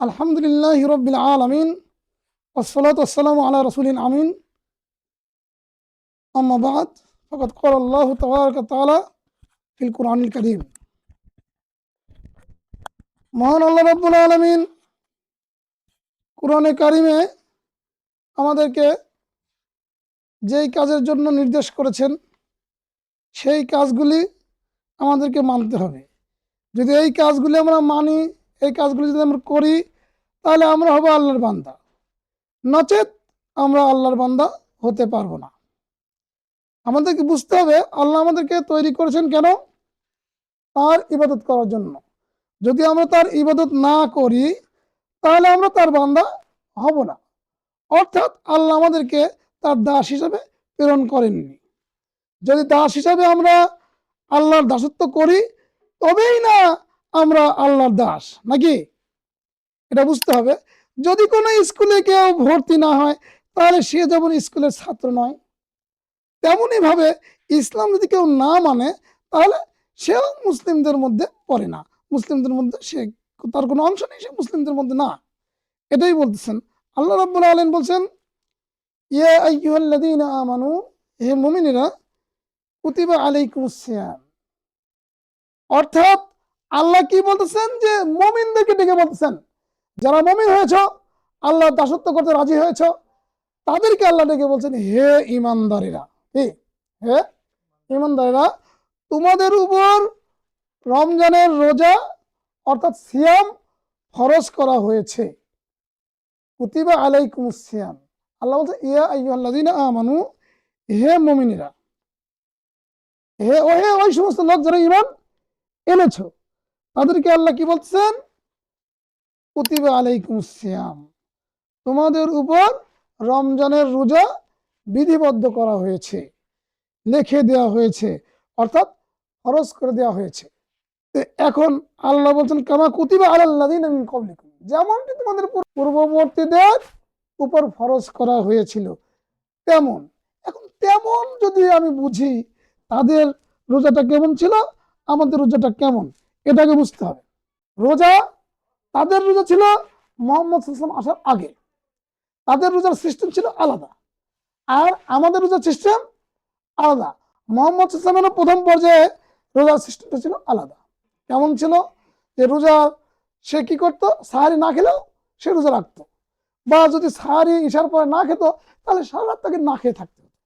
আলহামদুলিল্লাহি রাব্বিল আলামিন ওয়াসসালাতু ওয়াসসালামু আলা রাসূলিল আমিন আম্মা বা'দ ফাকাদ ক্বালা আল্লাহু তাবারাকা ওয়া তাআলা ফিল কুরআনিল কারীম। মহান আল্লাহ রাব্বুল আলামিন কুরআনে কারীমে আমাদেরকে যেই কাজের জন্য নির্দেশ করেছেন সেই কাজগুলি আমাদেরকে মানতে হবে। যদি এই কাজগুলি আমরা মানি, এই কাজগুলি যদি আমরা করি, তাহলে আমরা হব আল্লাহর বান্দা, নচেত আমরা আল্লাহর বান্দা হতে পারবো না। আমাদেরকে বুঝতে হবে আল্লাহ আমাদেরকে তৈরি করেছেন কেন? তার ইবাদত করার জন্য। যদি আমরা তার ইবাদত না করি তাহলে আমরা তার বান্দা হব না, অর্থাৎ আল্লাহ আমাদেরকে তার দাস হিসাবে প্রেরণ করেননি। যদি দাস হিসাবে আমরা আল্লাহর দাসত্ব করি তবেই না আমরা আল্লাহর দাস, নাকি? এটা বুঝতে হবে। যদি কোনো স্কুলে কেউ ভর্তি না হয় তাহলে সে যেমন স্কুলের ছাত্র নয়, তেমনই ভাবে ইসলাম যদি কেউ না মানে তাহলে সেও মুসলিমদের মধ্যে পড়ে না, মুসলিমদের মধ্যে সে তার কোনো অংশ নেই, সে মুসলিমদের মধ্যে না। এটাই বলতেছেন আল্লাহ রাব্বুল আলামিন। বলছেন ইয়া আইয়ুহাল্লাযীনা আমানু, হে মুমিনেরা, কুতিবা আলাইকুমুস সিয়াম। অর্থাৎ আল্লাহ কি বলতেছেন? যে মুমিনদেরকে ডেকে বলতেছেন, যারা মুমিন হয়েছ, আল্লাহর দাসত্ব করতে রাজি হয়েছ, তাদেরকে আল্লাহ ডেকে বলছেন, হে ঈমানদারেরা, কি হে ঈমানদারেরা, তোমাদের উপর রমজানের রোজা অর্থাৎ সিয়াম ফরজ করা হয়েছে। কুতিবা আলাইকুমুস সিয়াম, আল্লাহ বলছে ইয়া আইয়ুহাল্লাযীনা আমানু, হে মুমিনেরা, হে ওই সমস্ত লোক যারা ঈমান এনেছো, তাদেরকে আল্লাহ কি বলছেন? কুতিবা আলাইকুমুস সিয়াম, তোমাদের উপর রমজানের রোজা বিধিবদ্ধ করা হয়েছে, লিখে দেওয়া হয়েছে, অর্থাৎ ফরজ করে দেওয়া হয়েছে। এখন আল্লাহ বলছেন কামা কুতিবা আলাল্লাযীনা মিন ক্বাবলিকুম, যেমনটি তোমাদের পূর্ববর্তীদের উপর ফরজ করা হয়েছিল তেমন। এখন তেমন যদি আমি বুঝি, তাদের রোজাটা কেমন ছিল, আমাদের রোজাটা কেমন, এটাকে বুঝতে হবে। রোজা, তাদের রোজা ছিল মুহাম্মদ সাল্লাল্লাহু আলাইহি ওয়াসাল্লাম আসার আগে, তাদের রোজার সিস্টেম ছিল আলাদা, আর আমাদের রোজার সিস্টেম আলাদা। মুহাম্মদ সাল্লাল্লাহু আলাইহি ওয়াসাল্লামের প্রথম পর্যায়ে রোজার সিস্টেমটা ছিল আলাদা। কেমন ছিল? যে রোজা সে কি করতো, সাহারি না খেলেও সে রোজা রাখতো, বা যদি সাহারি ইশার পরে না খেত তাহলে সারা রাত তাকে না খেয়ে থাকতে হতো,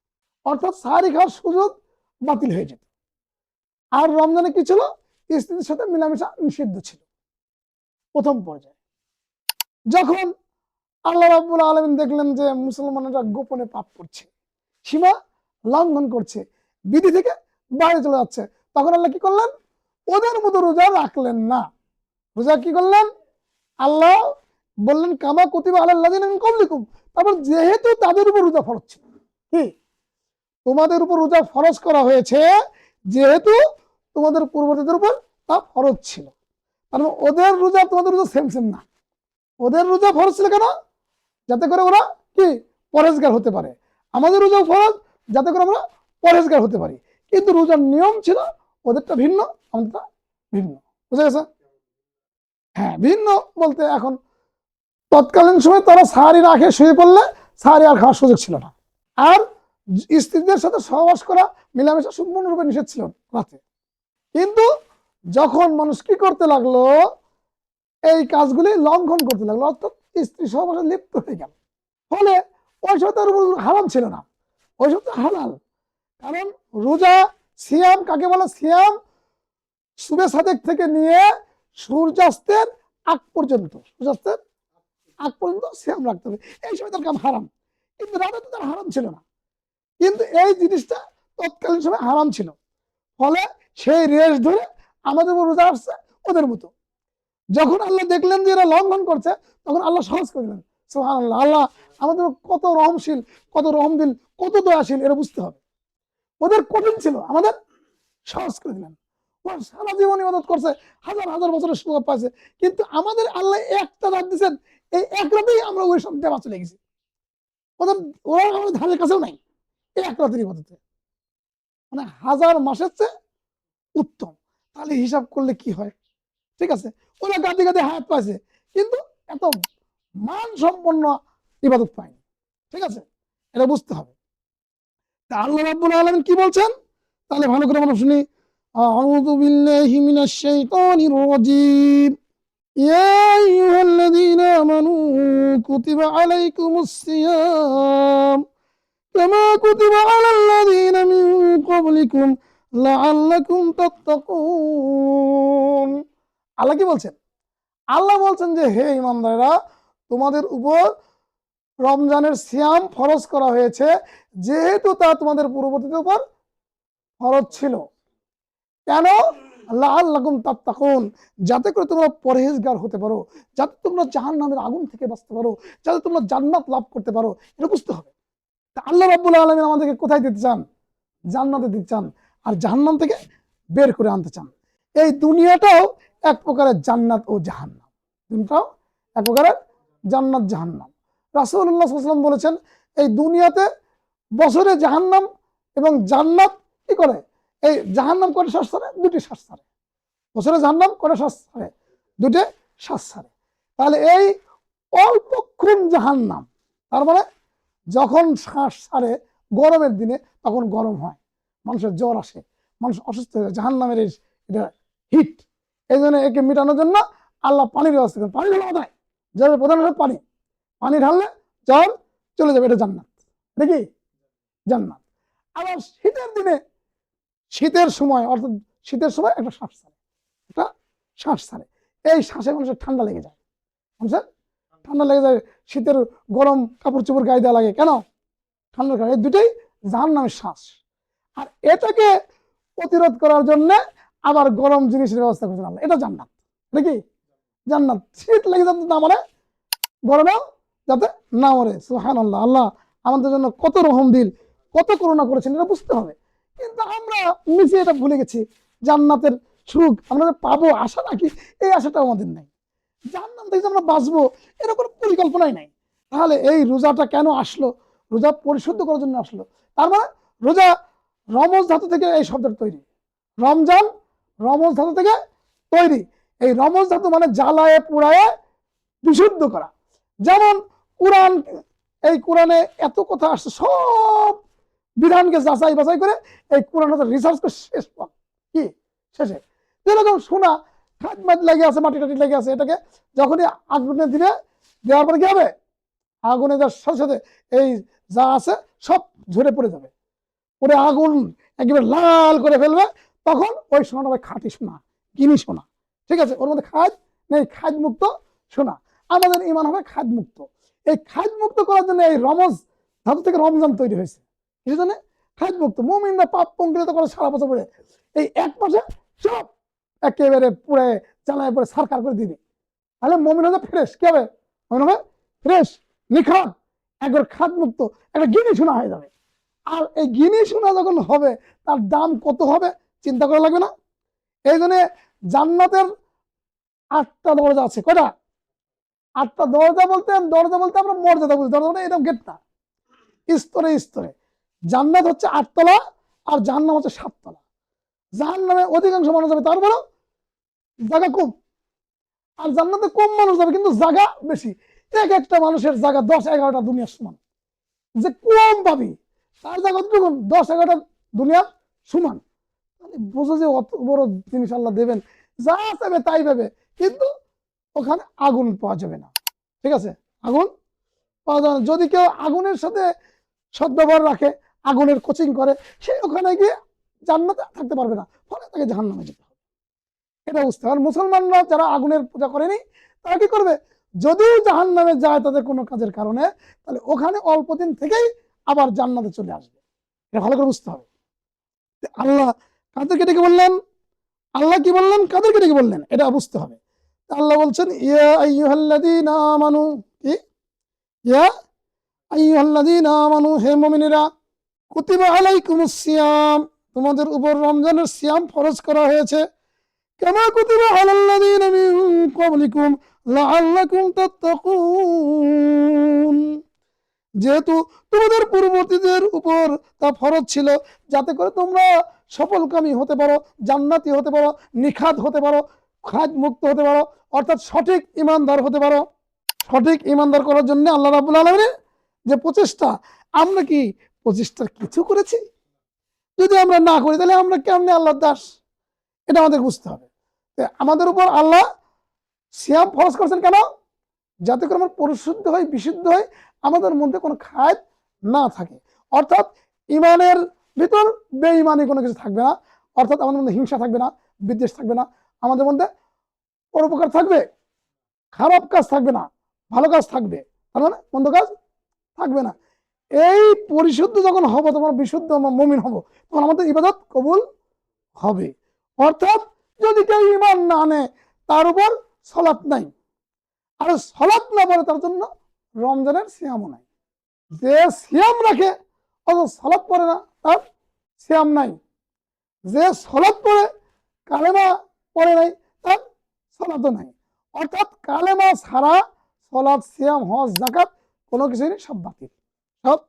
অর্থাৎ সাহারি খাওয়ার সুযোগ বাতিল হয়ে যেত। আর রমজানে কি ছিল? স্ত্রীর সাথে মিলামেশা নিষিদ্ধ ছিল প্রথম পর্যায়ে। যখন আল্লাহ রাব্বুল আলামিন দেখলেন যে মুসলমানেরা গোপনে পাপ করছে, সীমা লঙ্ঘন করছে, বিধি থেকে বাইরে চলে যাচ্ছে, তখন আল্লাহ কি করলেন? ওদের মতো রোজা রাখলেন না। রোজা কি করলেন? আল্লাহ বললেন কামা কুতিবা আলাল্লাযীনা মিন ক্বাবলিকুম। তারপর যেহেতু তাদের উপর রোজা ফরজ ছিল, কি তোমাদের উপর রোজা ফরজ করা হয়েছে, যেহেতু তোমাদের পূর্ববর্তীদের উপর তা ফরজ ছিল, কারণ ওদের রোজা তোমাদের রোজা সেম সেম না। ওদের রোজা ফরজ ছিল কেন? যাতে করে ওরা কি পরেজগার হতে পারে। আমাদের রোজা ফরজ যাতে করে আমরা পরেজগার হতে পারি, কিন্তু রোজার নিয়ম ছিল ওদেরটা ভিন্ন, আমাদেরটা ভিন্ন। বুঝা গেছে? হ্যাঁ, ভিন্ন বলতে এখন তৎকালীন সময় তারা সাহারি না খেয়ে শুয়ে পড়লে সাহারি আর খাওয়ার সুযোগ ছিল না, আর স্ত্রীদের সাথে সহবাস করা, মেলামেশা সম্পূর্ণরূপে নিষেধ ছিল রাতে। কিন্তু যখন মানুষ কি করতে লাগলো, এই কাজগুলি লঙ্ঘন করতে লাগলো, অর্থাৎ স্ত্রী সহবাসে লিপ্ত হয়ে গেল, ফলে ওই সময় তার উপর হারাম ছিল না, ওই সময় তো হালাল। কারণ রোজা সিয়াম কাকে বলে? সিয়াম সুবে সাদেক থেকে নিয়ে সূর্যাস্তের আগ পর্যন্ত, সূর্যাস্তের আগ পর্যন্ত সিয়াম রাখতে হবে, এই সময় তার কাম হারাম। কিন্তু রাতে তো তার হারাম ছিল না, কিন্তু এই জিনিসটা তৎকালীন সময় হারাম ছিল, ফলে সেই রেশ ধরে আমাদের উপর রোজা আসছে ওদের মতো। যখন আল্লাহ দেখলেন যে এরা লঙ্ঘন করছে, তখন আল্লাহ সহজ করে দিলেন। সুবহানাল্লাহ, আল্লাহ আমাদের কত রহমশীল, কত রহমদিল, কত দয়াশীল, এরা বুঝতে হবে। ওদের কঠিন ছিল, আমাদের সহজ করে দিলেন। ওরা সারা জীবন ইবাদত করছে, হাজার হাজার বছরের সুযোগ পাইছে, কিন্তু আমাদের আল্লাহ একটা রাত দিচ্ছেন, এই এক রাতেই আমরা ওই সব দেওয়া চলে গেছি। ওদের ওরা আমাদের ধারের কাছেও নাই এই এক রাতের ইবাদতে, মানে হাজার মাসের চেয়ে উত্তম। তাহলে হিসাব করলে কি হয়? ঠিক আছে, ওরা গাদি গাদি হায়াত পাইছে, কিন্তু এত মান সম্পন্ন ইবাদত পায়নি। ঠিক আছে, এটা বুঝতে হবে। তা আল্লাহ রাব্বুল আলামিন কি বলছেন তাহলে ভালো করে আমরা শুনি। আউযু বিল্লাহি মিনাশ শাইতানির রাজীম। ইয়া আইয়ুহাল্লাযীনা আমানু কুতিবা আলাইকুমুস সিয়াম কামা কুতিবা আলাল্লাযীনা মিন ক্বাবলিকুম লাআল্লাকুম তাত্তাকুন। আল্লাহ কি বলছেন? আল্লাহ বলছেন যে হে ঈমানদারেরা, তোমাদের উপর রমজানের সিয়াম ফরজ করা হয়েছে, যেহেতু তা তোমাদের পূর্ববর্তীদের উপর ফরজ ছিল। কেন? লাআল্লাকুম তাত্তাকুন, যাতে করে তোমরা পরহেজগার হতে পারো, যাতে তোমরা জাহান্নামের আগুন থেকে বাঁচতে পারো, যাতে তোমরা জান্নাত লাভ করতে পারো। এটা বুঝতে হবে। তা আল্লাহ রাব্বুল আলামিন আমাদেরকে কোথায় দিতে চান? জান্নাতে দিতে চান, আর জাহান্নাম থেকে বের করে আনতে চান। এই দুনিয়াটাও এক প্রকারের জান্নাত ও জাহান্নাম, দুনিয়াটাও এক প্রকারের জান্নাত জাহান্নাম। রাসূলুল্লাহ সাল্লাল্লাহু আলাইহি ওয়াসাল্লাম বলেছেন, এই দুনিয়াতে বছরে জাহান্নাম এবং জান্নাত কি করে? এই জাহান্নাম করে শ্বাস ছাড়ে, দুটি শ্বাস ছাড়ে। বছরে জাহান্নাম করে শ্বাস ছাড়ে, দুটি শ্বাস ছাড়ে। তাহলে এই অল্পক্ষণ জাহান্নাম, তার মানে যখন শ্বাস ছাড়ে গরমের দিনে, তখন গরম হয়, মানুষের জ্বর আসে, মানুষ অসুস্থ হয়ে যায়। জাহান্নামের এটা হিট। এই জন্য একে মেটানোর জন্য আল্লাহ পানির ব্যবস্থা করেন। পানি ঢালা কোথায়? জ্বরের প্রধান হলো পানি। পানি ঢাললে জ্বর চলে যাবে, এটা জান্নাত। এটা কি? জান্নাত। আবার শীতের দিনে, শীতের সময়, অর্থাৎ শীতের সময় একটা শ্বাস ছাড়ে, একটা শ্বাস ছাড়ে। এই শ্বাসে মানুষের ঠান্ডা লেগে যায়, মানুষের ঠান্ডা লেগে যায়, শীতের গরম কাপড় চোপড় গায়ে দেওয়া লাগে। কেন? ঠান্ডার কারণে। এই দুটোই জাহান্নামের শ্বাস। আর এটাকে প্রতিরোধ করার জন্য আবার গরম জিনিসের ব্যবস্থা করছেন আল্লাহ। এটা জান্নাত। এটা কি? জান্নাত। শীত লেগে যাতে না মরে, গরমেও যাতে না মরে। সুবহানাল্লাহ। আল্লাহ আমাদের জন্য কত রহম দিল, কত করুণা করেছেন, এটা বুঝতে হবে। কিন্তু আমরা নিজে এটা ভুলে গেছি। জান্নাতের সুখ আমরা যে পাবো, আশা রাখি, এই আশাটা আমাদের নাই। জান্নাত থেকে আমরা বাঁচবো, এর কোনো পরিকল্পনাই নাই। তাহলে এই রোজাটা কেন আসলো? রোজা পরিশুদ্ধ করার জন্য আসলো। তার মানে রোজা রমজ ধাতু থেকে এই শব্দটা তৈরি। রমজান রমজ ধাতু থেকে তৈরি। এই রমজ ধাতু মানে জ্বালায় পোড়ায় বিশুদ্ধ করা। যেমন কোরআন, এই কোরআনে এত কথা আসছে, সব বিধানকে যাচাই বাছাই করে এই কোরআন রিসার্চ করে শেষ কি শেষে যেরকম সোনা খাট মাট লেগে আছে, মাটি টাটি লেগে আছে, এটাকে যখনই আগুনে দিলে, দেওয়ার পরে কি হবে? আগুনে দেওয়ার সাথে সাথে এই যা আছে সব ঝরে পড়ে যাবে, পরে আগুন একেবারে লাল করে ফেলবে। তখন ওই সোনাটা হবে খাঁটি সোনা, কিনি সোনা। ঠিক আছে, ওর মধ্যে খাদ নেই, খাদ মুক্ত সোনা। আমাদের ইমান হবে খাদ মুক্ত। এই খাদ মুক্ত করার জন্য এই রমজ ধাতু থেকে রমজান তৈরি হয়েছে। এই জন্য খাদ মুক্ত। মুমিনরা পাপ পঙ্কিলত করে সারা বছর পরে এই এক মাসে সব একেবারে পুরে জ্বালায় পরে সারকার করে দিবি। তাহলে মুমিন হবে ফ্রেশ। কি হবে? মুমিন হবে ফ্রেশ, নিখাদ, একবার খাদ মুক্ত, একটা গিনি সোনা হয়ে যাবে। আর এই গিনি সোনা যখন হবে, তার দাম কত হবে চিন্তা করা লাগবে না? এই জন্য জান্নাতের 8টা দরজা আছে। কয়টা? 8টা দরজা বলতে, দরজা বলতে আমরা মর্যাদা বুঝি, দরজা মানে এরকম গেট না, স্তরে স্তরে। জান্নাত হচ্ছে 8 তলা, আর জাহান্নাম হচ্ছে 7 তলা। জাহান্নামে অধিকাংশ মানুষ যাবে, তারপরেও জায়গা কম। আর জান্নাতে কম মানুষ যাবে, কিন্তু জায়গা বেশি। এক একটা মানুষের জায়গা 10-11টা দুনিয়ার সমান। যে কম পাবি তার জায়গা কতটুকু? 10-11টা দুনিয়ার সমান। তাহলে বোঝো যে অত বড় জিনিস আল্লাহ দেবেন, যা চাইবে তাই পাবে, কিন্তু ওখানে আগুন পাওয়া যাবে না। ঠিক আছে, আগুন পাওয়া যাবে না। যদি কেউ আগুনের সাথে সদ্ব্যবহার রাখে, আগুনের কোচিং করে, সে ওখানে গিয়ে জান্নাতে থাকতে পারবে না, ফলে তাকে জাহান্নামে যেতে হবে। এটা বুঝতে হবে। মুসলমানরা যারা আগুনের পূজা করেনি, তারা কি করবে? যদিও জাহান্নামে যায় তাদের কোনো কাজের কারণে, তাহলে ওখানে অল্প দিন থেকেই আবার জান্নাতে চলে আসবে। এটা ভালো করে বুঝতে হবে। আল্লাহ কাদেরকে ডেকে বললেন? আল্লাহ কি বললেন? কাদেরকে ডেকে বললেন? এটা বুঝতে হবে। আল্লাহ বলছেন ইয়া আইয়ুহাল্লাযীনা আমানু, কি? ইয়া আইয়ুহাল্লাযীনা আমানু, হে মুমিনেরা, কুতিবা আলাইকুমুস সিয়াম, তোমাদের উপর রমজানের সিয়াম ফরজ করা হয়েছে, কামা কুতিবা আলাল্লাযীনা মিন ক্বাবলিকুম লাআল্লাকুম তাত্তাকুন, যেহেতু তোমাদের পূর্ববর্তীদের উপর তা ফরজ ছিল, যাতে করে তোমরা সফলকামী হতে পারো, জান্নাতি হতে পারো, নিখাত হতে পারো, খাদ মুক্ত হতে পারো, অর্থাৎ সঠিক ইমানদার হতে পারো। সঠিক ইমানদার করার জন্য আল্লাহ রাব্বুল আলামিনের যে প্রচেষ্টা, আমরা কি প্রচেষ্টার কিছু করেছি? যদি আমরা না করি তাহলে আমরা কেমনে আল্লাহর দাস? এটা আমাদের বুঝতে হবে। আমাদের উপর আল্লাহ সিয়াম ফরজ করেছেন কেন? যাতে করে আমরা পরিশুদ্ধ হই, বিশুদ্ধ হই, আমাদের মধ্যে কোনো খায়েত না থাকে। অর্থাৎ ইমানের ভিতর বেঈমানি কোনো কিছু থাকবে না, অর্থাৎ আমাদের মধ্যে হিংসা থাকবে না, বিদ্বেষ থাকবে না, আমাদের মধ্যে পরোপকার থাকবে, খারাপ কাজ থাকবে না, ভালো কাজ থাকবে, তার মানে মন্দ কাজ থাকবে না। এই পরিশুদ্ধ যখন হবো, তখন বিশুদ্ধ মুমিন হব, তখন আমাদের ইবাদত কবুল হবে। অর্থাৎ যদি কেউ ইমান না আনে, তার উপর সালাত নাই, আর সালাত না পড়ে তার জন্য রমজানের সিয়ামও নাই। যে সিয়াম রাখে অথচ সালাত পড়ে না, তার সিয়াম নাই। যে সালাত পড়ে কালেমা পড়ে নাই, তার সালাতও নাই। অর্থাৎ কালেমা ছাড়া সালাত, সিয়াম, হজ, যাকাত কোনো কিছুই নেই, সব বাতিল, সব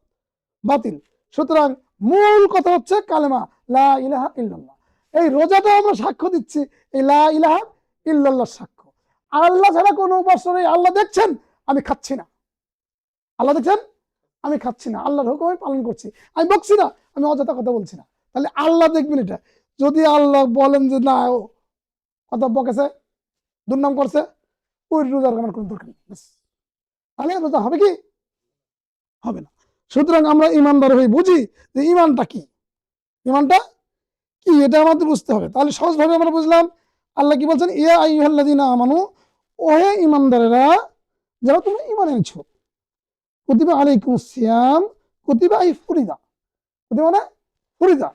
বাতিল। সুতরাং মূল কথা হচ্ছে কালেমা, লা ইলাহা ইল্লাল্লাহ। এই রোজাটা আমরা সাক্ষ্য দিচ্ছি, এই লা ইলাহা ইল্লাল্লাহ সাক্ষ্য। আল্লাহ ছাড়া কোনো উপাস্য নেই। আল্লাহ দেখছেন আমি খাচ্ছি না, আল্লাহ দেখছেন আমি খাচ্ছি না, আল্লাহর হুকুম আমি পালন করছি, আমি বকছি না, আমি অযথা কথা বলছি না। তাহলে আল্লাহ দেখবেন এটা। যদি আল্লাহ বলেন যে না, ও কথা বকেছে, দুর্নাম করছে, ওই রোজার আমার কোনো দরকার নেই, তাহলে রোজা হবে কি? হবে না। সুতরাং আমরা ইমানদার হয়ে বুঝি যে ইমানটা কি, ইমানটা কি এটা আমাদের বুঝতে হবে। তাহলে সহজভাবে আমরা বুঝলাম আল্লাহ কি বলছেন, ইয়া আইয়ুহাল্লাযীনা আমানু, ওহে ইমানদারেরা, যারা তোমরা ঈমান এনেছো, কুতিবা আলাইকুমুস সিয়াম, কুতিবা আই ফুরিদা, কুতিবা মানে ফরিদা,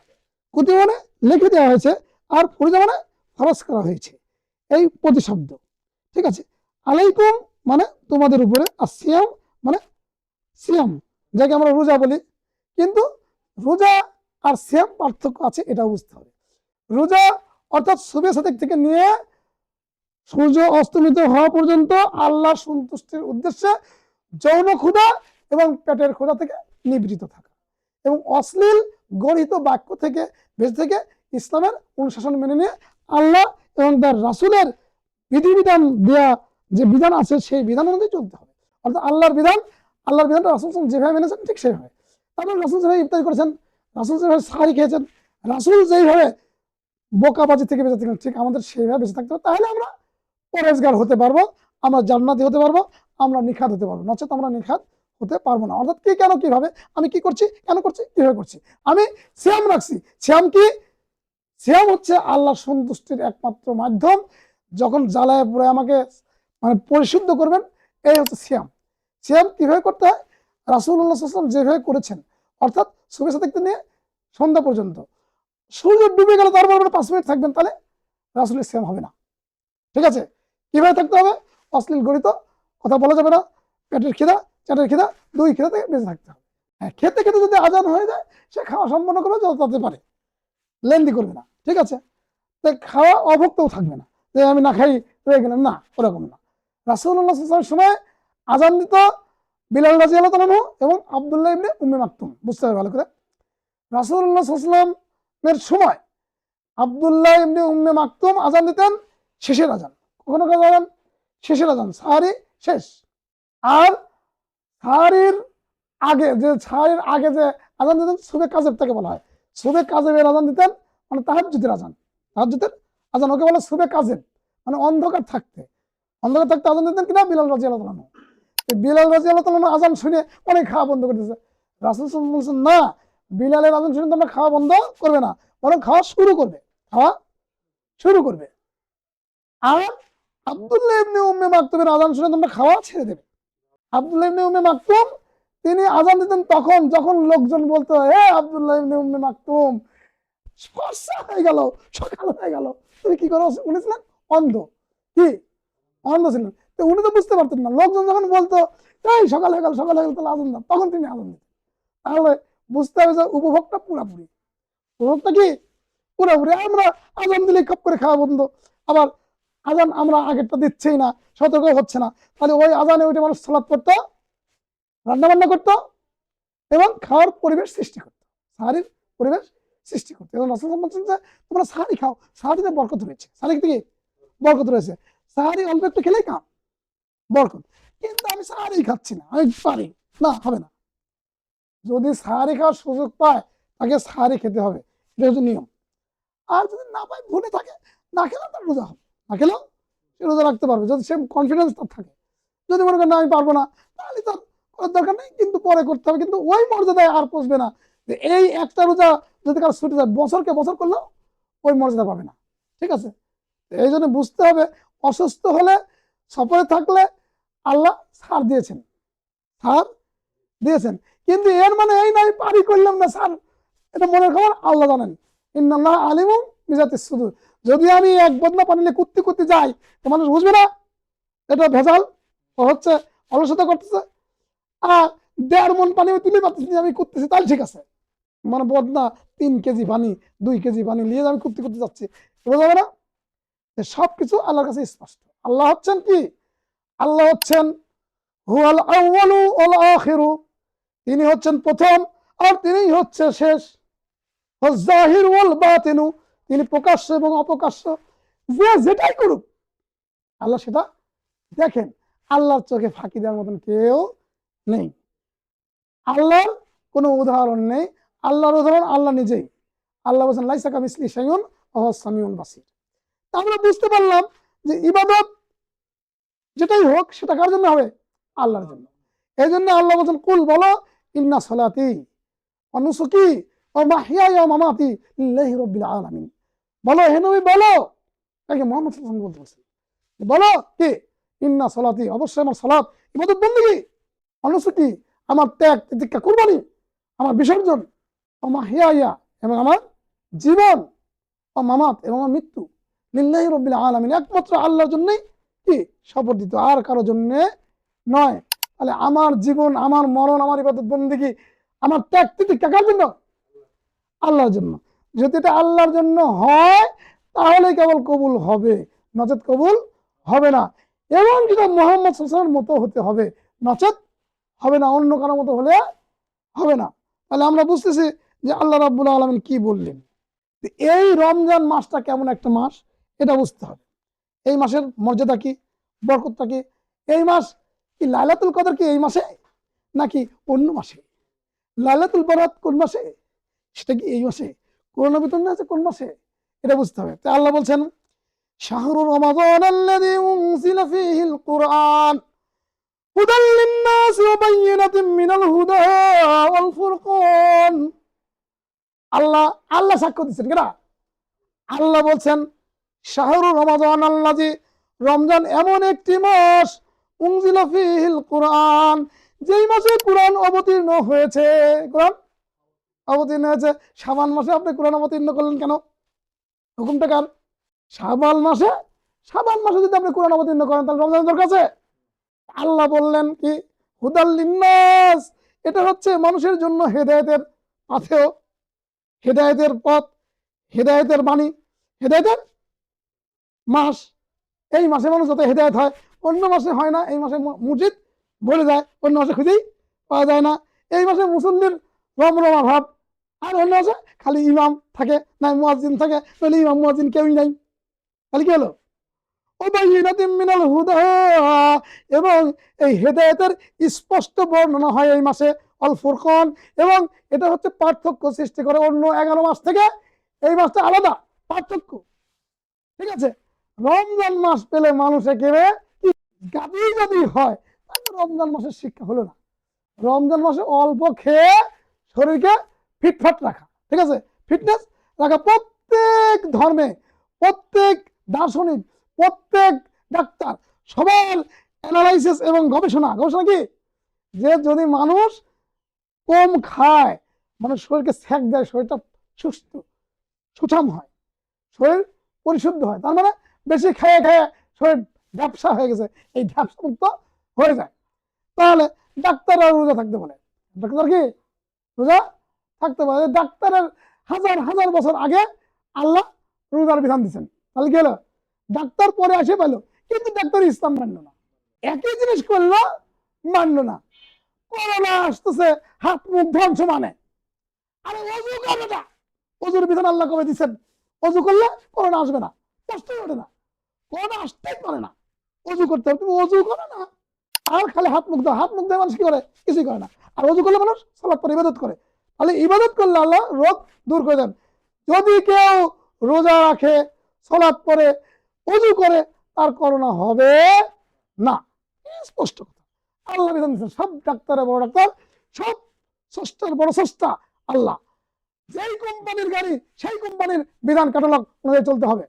কুতিবা মানে লিখে দেওয়া হয়েছে, আর ফরিদা মানে ফরজ করা হয়েছে, এই প্রতিশব্দ, ঠিক আছে। আলাইকুম মানে তোমাদের উপরে, আর সিয়াম মানে সিয়াম, যাকে আমরা রোজা বলি। কিন্তু রোজা আর সিয়াম পার্থক্য আছে, এটা বুঝতে হবে। রোজা অর্থাৎ শুভে সাদেক থেকে নিয়ে সূর্য অস্তমিত হওয়া পর্যন্ত আল্লাহর সন্তুষ্টির উদ্দেশ্যে যৌন ক্ষুধা এবং পেটের ক্ষুধা থেকে নিবৃত থাকা, এবং অশ্লীল গঠিত বাক্য থেকে বেঁচে থেকে ইসলামের অনুশাসন মেনে নিয়ে আল্লাহ এবং তার রাসূলের বিধিবিধান দেয়া যে বিধান আছে সেই বিধান অনুযায়ী চলতে হবে। অর্থাৎ আল্লাহর বিধানটা রাসূল যেভাবে মেনেছেন ঠিক সেভাবে। তারপর রাসূল যেভাবে ইফতার করেছেন, রাসূল যেভাবে সাহারি খেয়েছেন, রাসূল যেভাবে বোকাবাজি থেকে বেঁচে থাকেন, ঠিক আমাদের সেইভাবে বেঁচে থাকতে হবে। তাহলে আমরা পরেজগার হতে পারবো, আমরা জান্নাতি হতে পারবো, আমরা নিখাত হতে পারবো। নচেত আমরা নিখাত হতে পারবো না। অর্থাৎ কি, কেন, কিভাবে, আমি কি করছি, কেন করছি, কিভাবে করছি। আমি সিয়াম রাখছি, সিয়াম কি? সিয়াম হচ্ছে আল্লাহর সন্তুষ্টির একমাত্র মাধ্যম। যখন জ্বালায় পুরে আমাকে মানে পরিশুদ্ধ করবেন, এই হচ্ছে সিয়াম। সিয়াম কিভাবে করতে হয়? রাসূলুল্লাহ সাল্লাল্লাহু আলাইহি ওয়াসাল্লাম যেভাবে করেছেন, অর্থাৎ শুভে থেকে নিয়ে সন্ধ্যা পর্যন্ত। সূর্য ডুবে গেল, তারপর 5 মিনিট থাকবেন, তাহলে রাসূলের সিয়াম হবে না, ঠিক আছে। কিভাবে থাকতে হবে? অশ্লীল গঠিত কথা বলা যাবে না, পেটের খিদা, চাটের খিদা, দুই খিদা থেকে বেঁচে থাকতে হবে। হ্যাঁ, খেতে খেতে যদি আজান হয়ে যায়, সে খাওয়া সম্পন্ন করবে যত তাড়াতাড়ি পারে, লেন্দি করবে না, ঠিক আছে। তাই খাওয়া অভুক্তও থাকবে না, যে আমি না খাই রয়ে গেলাম, না, ওরকম না। রাসূলুল্লাহ সাল্লাল্লাহু আলাইহি ওয়াসাল্লামের সময় আজান দিত বিলাল রাদিয়াল্লাহু তাআলা এবং আব্দুল্লাহ ইবনে উম্মে মাকতুম। বুঝতে হবে ভালো করে। রাসূলুল্লাহ সাল্লাল্লাহু আলাইহি ওয়াসাল্লামের সময় আব্দুল্লাহ ইবনে উম্মে মাকতুম আজান দিতেন শেষের আজান। কখনো কখনো আজান শেষের আজান, সাহারি শেষ। আর সাহারির আগে যে আজান দিতেন, সুবে কাজের থেকে বলা হয়। সুবে কাজের আজান দিতেন মানে তাহাজ্জুদের আজান, তাহাজ্জুদের আজান, ওকে বলে সুবে কাজের, মানে অন্ধকার থাকতে আজান দিতেন কিনা বিলাল রাদিয়াল্লাহু তাআলা। বিলাল রাদিয়াল্লাহু তাআলা আজান শুনে অনেক খাওয়া বন্ধ করে দিয়েছে। রাসূল সাল্লাল্লাহু আলাইহি ওয়াসাল্লাম বলছেন, না, বিলালের আজান শুনে তোমরা খাওয়া বন্ধ করবে না, বরং খাওয়া শুরু করবে, খাওয়া শুরু করবে। আর আব্দুল্লাহ ইবনে উম্মে মাকতুমের আজান শুনে তোমরা খাওয়া ছেড়ে দেবে। আব্দুল্লাহ ইবনে উম্মে মাকতুম তিনি আজান দিতেন তখন যখন লোকজন বলতো, হে আব্দুল্লাহ ইবনে উম্মে মাকতুম, ফর্সা হয়ে গেল, সকাল হয়ে গেল, তুমি কি করো? উনি ছিলেন অন্ধ, কি অন্ধ ছিলেন, তো উনি তো বুঝতে পারতেন না। লোকজন যখন বলতো এই সকাল হয়ে গেল, সকাল হয়ে গেল, তাহলে আজান দাও, তখন তিনি আজান দিতেন। তাহলে বুঝতে হবে যে উপভোগটা পুরাপুরি, উপভোগটা কি পুরাপুরি। আমরা আজান দিলে খপ করে খাওয়া বন্ধ, আবার আজান আমরা আগেরটা দিচ্ছেই না, সতর্ক হচ্ছে না, তাহলে ওই আজানে ওইটা মানুষ সালাত পড়তো, রান্না বান্না করতো এবং খাওয়ার পরিবেশ সৃষ্টি করতো, সাহারির পরিবেশ সৃষ্টি করতো। এবং রাসূল বলছেন যে তোমরা সাহারি খাও, সাহারিতে বরকত রয়েছে, সাহারি থেকে বরকত রয়েছে, সাহারি অল্প একটু খেলেই কাম বরকত। কিন্তু আমি সাহারি খাচ্ছি না, আমি পারি না, হবে না। যদি সাহারি খাওয়ার সুযোগ পায় তাকে সাহারি খেতে হবে, এটা হচ্ছে নিয়ম। আর যদি না পায়, ভুলে থাকে, না খেলেও তার রোজা হবে, না খেলেও সে রোজা রাখতে পারবে, যদি সে কনফিডেন্স তার থাকে। যদি মনে করেন না আমি পারবো না, তাহলে তার করার দরকার নেই, কিন্তু পরে করতে হবে, কিন্তু ওই মর্যাদায় আর পৌঁছবে না যে এই একটা রোজা যদি কারো ছুটে যায়, বছরকে বছর করলেও ওই মর্যাদা পাবে না। ঠিক আছে, এই জন্য বুঝতে হবে, অসুস্থ হলে, সফরে থাকলে আল্লাহ ছাড় দিয়েছেন, ছাড় দিয়েছেন। কিন্তু এর মানে এই নয় পারি করলাম না স্যার, এটা মনের খবর আল্লাহ জানেন। ইন্নাল্লাহ আলিমুম বিজাতিস সুদূর। যদি আমি এক বদনা পানি নিয়ে কুত্তি কুত্তি যাই, তো মানুষ বুঝবে না এটা ভেজাল, ও হচ্ছে অলসতা করতেছে। আর 1.5 মণ পানি আমি তুলে পাচ্ছি, আমি করতেছি, তাহলে ঠিক আছে। মানে বদনা 3 কেজি পানি, 2 কেজি পানি নিয়ে আমি কুত্তি করতে যাচ্ছি, বোঝা যাবে না? সবকিছু আল্লাহর কাছে স্পষ্ট। আল্লাহ হচ্ছেন কি? আল্লাহ হচ্ছেন হুয়াল আউয়ালু ওয়াল আখিরু, তিনি হচ্ছেন প্রথম আর তিনি হচ্ছে শেষ। জাহির ওয়াল বাতিনু, তিনি প্রকাশ্য এবং অপ্রকাশ্য, যে যেটাই করুক আল্লাহ সেটা দেখেন। আল্লাহর চোখে ফাঁকি দেওয়ার মতন কেউ নেই, আল্লাহর কোনো উদাহরণ নেই। আল্লাহর উদাহরণ আল্লাহ নিজেই। আল্লাহ বলছেন লাইসা কামিসলিহি শাইউন ওয়া হুয়াস সামিউল বাসীর। আমরা বুঝতে পারলাম যে ইবাদত যেটাই হোক সেটা কার জন্য হবে? আল্লাহর জন্য। এই জন্য আল্লাহ বলছেন কুল, বলো, ইন্না সলাতি ওয়া নুসুকি ওয়া মাহইয়ায়া ওয়া মামাতি লিল্লাহি রাব্বিল আলামিন। বলো হে নবী, বলো, তাকে মুহাম্মদ সাল্লাল্লাহু আলাইহি ওয়াসাল্লাম বলতেছেন, বলো কি? ইন্না সলাতি, অবশ্যই আমার সালাত, ইবাদত বন্দেগী, ওয়া নুসুকি, আমার ত্যাগ তিতিক্ষা কুরবানি, আমার বিসর্জন, ওয়া মাহইয়ায়া, এবং আমার জীবন, ও মামাত, এবং আমার মৃত্যু, লিল্লাহি রাব্বিল আলামিন, একমাত্র আল্লাহর জন্যই কি সমর্পিত, আর কারো জন্য নয়। তাহলে আমার জীবন, আমার মরণ, আমার ইবাদত বন্দেগী, আমার ত্যাগ তিতিক্ষা কার জন্য? আল্লাহর জন্য। যদি এটা আল্লাহর জন্য হয় তাহলে কেবল কবুল হবে, নচেত কবুল হবে না। এবং যেটা মুহাম্মদ সাল্লাল্লাহু আলাইহি ওয়াসাল্লামের মতো হতে হবে, নচেত হবে না, অন্য কারো মতো হলে হবে না। তাহলে আমরা বুঝতেছি যে আল্লাহ রাব্বুল আলামিন কি বললেন। এই রমজান মাসটা কেমন একটা মাস এটা বুঝতে হবে। এই মাসের মর্যাদা কি, বরকতটা কি? এই মাস কি লাইলাতুল কদর কি এই মাসে নাকি অন্য মাসে? লাইলাতুল বরাত কোন মাসে, সেটা কি এই মাসে? কোরআন বিতরণ আছে কোন মাসে, এটা বুঝতে হবে। তাই আল্লাহ বলছেন শাহরু রমাদান আল্লাযী উনজিলা ফীহিল কুরআন হুদাল লিন-নাস ওয়া বায়্যিনাতিন মিনাল হুদা ওয়াল ফুরকান। আল্লাহ সাক্ষ্য দিচ্ছেন কেনা? আল্লাহ বলছেন শাহরু রমাদান আল্লাযী, রমজান এমন একটি মাস, উনজিলা ফীহিল কুরআন, যেই মাসে কুরআন অবতীর্ণ হয়েছে। কুরআন অবতীর্ণ হয়েছে। শাবান মাসে আপনি কোরআন অবতীর্ণ করলেন কেন? হুকুমটা কার? শাবান মাসে, শাবান মাসে যদি আপনি কোরআন অবতীর্ণ করেন তাহলে রমজানের দরকার আছে? আল্লাহ বললেন কি হুদাল লিন্নাস, এটা হচ্ছে মানুষের জন্য হেদায়েতের পাথেয়, হেদায়েতের পথ, হেদায়েতের বাণী, হেদায়েতের মাস। এই মাসে মানুষ যত হেদায়েত হয়, অন্য মাসে হয় না। এই মাসে মসজিদ ভরে যায়, অন্য মাসে খুঁজেই পাওয়া যায় না। এই মাসে মুসল্লির রমরমা ভাব, আর অন্য মাসে খালি ইমাম থাকে না মুয়াজ্জিন থাকে, তাহলে ইমাম মুয়াজ্জিন কেউই নাই। তাহলে কি হলো? মিনাল হুদা, এবং এই হেদায়েতের স্পষ্ট বর্ণনা হয় এই মাসে। অল ফুরকান, এবং এটা হচ্ছে পার্থক্য সৃষ্টি করে অন্য 11 মাস থেকে। এই মাসটা আলাদা, পার্থক্য। ঠিক আছে, রমজান মাস পেলে মানুষ একেবারে গাবি গাবি হয়, তাহলে রমজান মাসের শিক্ষা হলো না। রমজান মাসে অল্প খেয়ে শরীরকে ফিটফাট রাখা, ঠিক আছে, ফিটনেস রাখা। প্রত্যেক ধর্মে, প্রত্যেক দার্শনিক, প্রত্যেক ডাক্তার, সবার অ্যানালাইসিস এবং গবেষণা কি যে যদি মানুষ কম খায়, মানুষ শরীরকে সেক দেয়, শরীরটা সুস্থ সুঠাম হয়, শরীর পরিশুদ্ধ হয়। তার মানে বেশি খেয়ে খেয়ে শরীর ঝাপসা হয়ে গেছে, এই ঝাপসা মুক্ত হয়ে যায়। তাহলে ডাক্তাররা রোজা থাকতে বলে, ডাক্তার কি রোজা থাকতে পারে? ডাক্তারের হাজার হাজার বছর আগে আল্লাহ রোজার বিধান দিচ্ছেন। তাহলে কি হলো? ডাক্তার পরে আসে পেলো, কিন্তু ডাক্তার ইসলাম মানলো না, একই জিনিস করলো, মানলো না। করোনা আসতেছে, হাত মুখ ধ্বংস মানে, আরে অজু করো না, অজুর বিধান আল্লাহ কবে দিচ্ছেন? অজু করলে করোনা আসবে না, কষ্টই ওঠে না, করোনা আসতেই পারে না, অজু করতে হবে। তুমি অজু করো না, আর খালি হাত মুখ দেওয়া, হাত মুখ দেওয়া মানুষ কি করে? কিছুই করে না। আর ওযু করলে মানুষ সালাত পড়ে ইবাদত করে। তাহলে ইবাদত করলে আল্লাহ রোগ দূর করে দেন। যদি কেউ রোজা রাখে, সালাত পড়ে, ওযু করে, তার করোনা হবে না। স্পষ্ট কথা, আল্লাহ বিধান দিচ্ছেন। সব ডাক্তারের বড় ডাক্তার, সব স্রষ্টার বড় স্রষ্টা আল্লাহ। যেই কোম্পানির গাড়ি সেই কোম্পানির বিধান ক্যাটালগ অনুযায়ী চলতে হবে।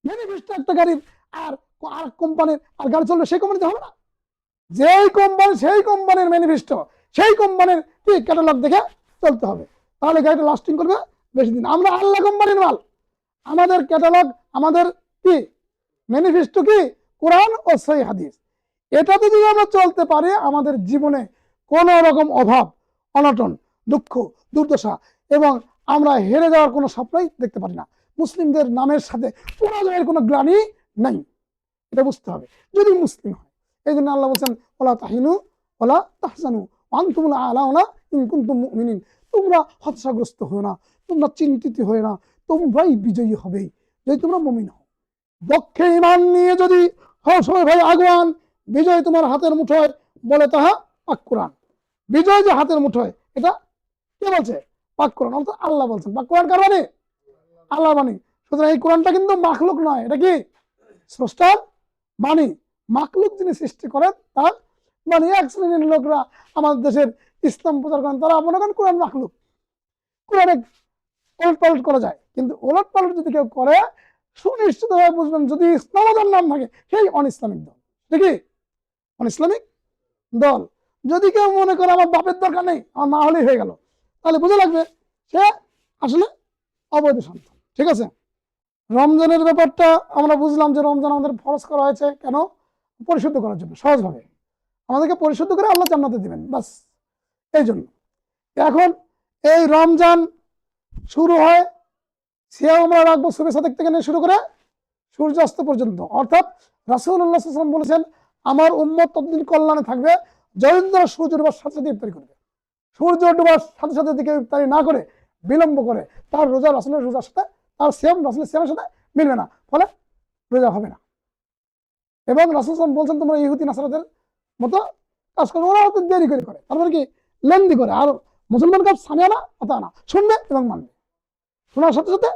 ম্যানিফেস্টো একটা গাড়ির আর কোম্পানির আর গাড়ি চলবে সেই কোম্পানিতে হবে না। যেই কোম্পানি সেই কোম্পানির ম্যানিফেস্টো সেই কোম্পানির কি ক্যাটালগ দেখে চলতে হবে, তাহলে গাড়িটা লাস্টিং করবে বেশি দিন। আমরা আল্লাহ কোম্পানির মাল, আমাদের ক্যাটালগ, আমাদের কি ম্যানিফেস্টো কি কোরআন ও সহিহ হাদিস। এটাতে যদি আমরা চলতে পারি, আমাদের জীবনে কোনো রকম অভাব, অনটন, দুঃখ, দুর্দশা এবং আমরা হেরে যাওয়ার কোনো স্বপ্নই দেখতে পারি না। মুসলিমদের নামের সাথে পরাজয়ের কোনো গ্লানি নাই, এটা বুঝতে হবে যদি মুসলিম হয়। এই জন্য আল্লাহ বলছেন, ওলা তাহিনু ওলা তাহজানু আনতুমুল আলাউনা ইন কুনতুম মুমিনিন। তোমরা হতাশাগ্রস্ত হও না, তোমরা চিন্তিত হও না, তোমরাই বিজয়ী হবে যদি তোমরা মুমিন হও। পক্ষে ঈমান নিয়ে যদি হও সবাই ভাই আগুয়ান, বিজয় তোমার হাতের মুঠোয় বলে তাহা পাক কোরআন। বিজয় যে হাতের মুঠোয়, এটা কে বলছে? পাক কোরআন। অর্থাৎ আল্লাহ বলছেন। পাক কোরআন কার বাণী? আল্লাহ বাণী। সুতরাং এই কোরআনটা কিন্তু মাখলুক নয়, এটা কি স্রষ্টার বাণী। মাখলুক যিনি সৃষ্টি করেন তার বাণী। এক শ্রেণীর লোকরা আমাদের দেশের ইসলাম প্রচার করেন, তারা মনে করেন কোরআন মাখলুক, কোরআনে ওলট পালট করা যায়। কিন্তু ওলট পালট যদি কেউ করে, সুনিশ্চিতভাবে বুঝবেন যদি ইসলামের নাম থাকে সেই অন ইসলামিক দল। দেখি অন ইসলামিক দল। যদি কেউ মনে করে আমার বাপের দরকার নেই, আমার মা হলেই হয়ে গেল, তাহলে বুঝে লাগবে সে আসলে অবৈধ সন্তান। ঠিক আছে। রমজানের ব্যাপারটা আমরা বুঝলাম যে রমজান আমাদের ফরজ করা হয়েছে কেন? পরিশুদ্ধ করার জন্য। সহজভাবে আমাদেরকে পরিশুদ্ধ করে আল্লাহ জান্নাতে দিবেন, বাস এই জন্য। এখন এই রমজান শুরু হয়, সিয়াম আমরা রাখবো শুভে সাদেক থেকে নিয়ে শুরু করে সূর্যাস্ত পর্যন্ত। অর্থাৎ রাসূলুল্লাহ সাল্লাল্লাহু আলাইহি ওয়াসাল্লাম বলেছেন, আমার উম্মত ততদিন কল্যাণে থাকবে যতদিন তারা সূর্য ডোবার সাথে সাথে ইফতারি করবে। সূর্য ডোবার সাথে সাথে দিকে ইফতারি না করে বিলম্ব করে, তার রোজা রাসূলের রোজার সাথে, তার সিয়াম রাসূলের সিয়ামের সাথে মিলবে না, ফলে রোজা হবে না। এবং রাসূল সাল্লাল্লাহু আলাইহি ওয়াসাল্লাম বলছেন, তোমরা ইহুদি নাসারাদের মতো কাজ করবে। ওরা হয়তো দেরি করে, তারপরে কি লেন্দি করে। আর মুসলমান কাজ সামিয়া না অতা না, শুনবে এবং মানবে, শোনার সাথে সাথে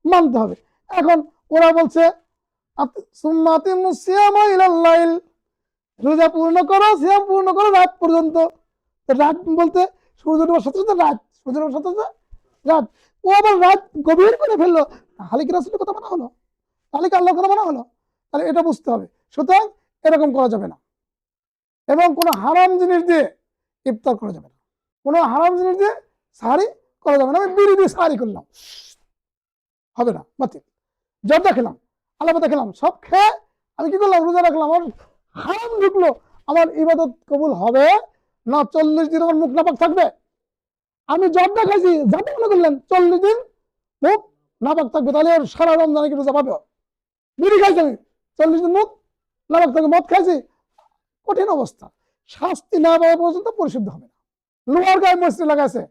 মানতে হবে। এখন ওরা বলছে রোজা পূর্ণ করো, সিয়াম পূর্ণ করো রাত পর্যন্ত। রাত বলতে সূর্য ডোবার সাথে সাথে রাত, সূর্য ডোবার সাথে সাথে রাত। ও আবার রাত গভীর করে ফেললো, তাহলে কি রাসূলের কথা মানা হলো? তাহলে কি আল্লাহর কথা মানা হলো? তাহলে এটা বুঝতে হবে। সুতরাং এরকম করা যাবে না। এবং কোনো হারাম জিনিস দিয়ে ইফতার করা যাবে না, কোনো হারাম জিনিস দিয়ে সাহারি করা যাবে না। আমি বিড়ি দিয়ে সাহারি করলাম, হবে না, বাতিল। জর্দা খেলাম, আলাপাতা খেলাম, সব খেয়ে আমি কি করলাম? রোজা রাখলাম, আমার হারাম ঢুকলো, আমার ইবাদত কবুল হবে না। 40 দিন আমার মুখ নাপাক থাকবে। আমি জর্দা খাইছি, যাতে মনে করলেন 40 দিন মুখ নাপাক থাকবে, তাহলে আর সারা রমজানে কি রোজা পাবে? বিড়ি খাইছি আমি, 40 দিন মুখ নাপাক থাকবে। মদ খাইছি, কঠিন অবস্থা। শাস্তি না পাওয়া পর্যন্ত পরিশুদ্ধ হবে না। লোহার গায়ে মসজিদ লাগাইছে,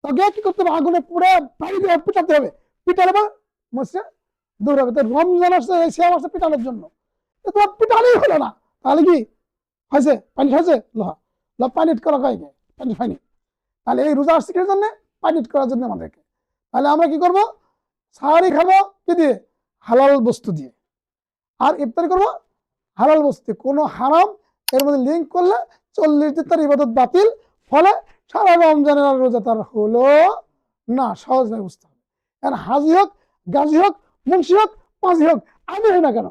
তাকে কি করতে হবে? আগুনে পুড়ে পানি দিয়ে পিটাতে হবে, পিটালে বা মসজিদ দূর হবে। তো রমজান আসছে, সিয়াম আসছে পিটানোর জন্য, তোমার পিটালেই হলো না, তাহলে কি হয়েছে? পানি খাইছে, লোহা পানি করা হয়, পানি খাইনি। তাহলে এই রোজা আসছে কিসের জন্য? পানি করার জন্য আমাদেরকে। তাহলে আমরা কি করবো? সাহারি খাবো কি দিয়ে? হালাল বস্তু দিয়ে। আর ইফতারি করবো হালাল বস্তু। কোনো হারাম এর মধ্যে লিঙ্ক করলে 40 দিন তার ইবাদত বাতিল, ফলে সারা রমজানের আর রোজা তার হলো না। সহজভাবে বুঝতে হবে। এখন হাজি হোক, গাজী হোক, মুন্সি হোক, পাঁজি হোক, আমি হই না কেন?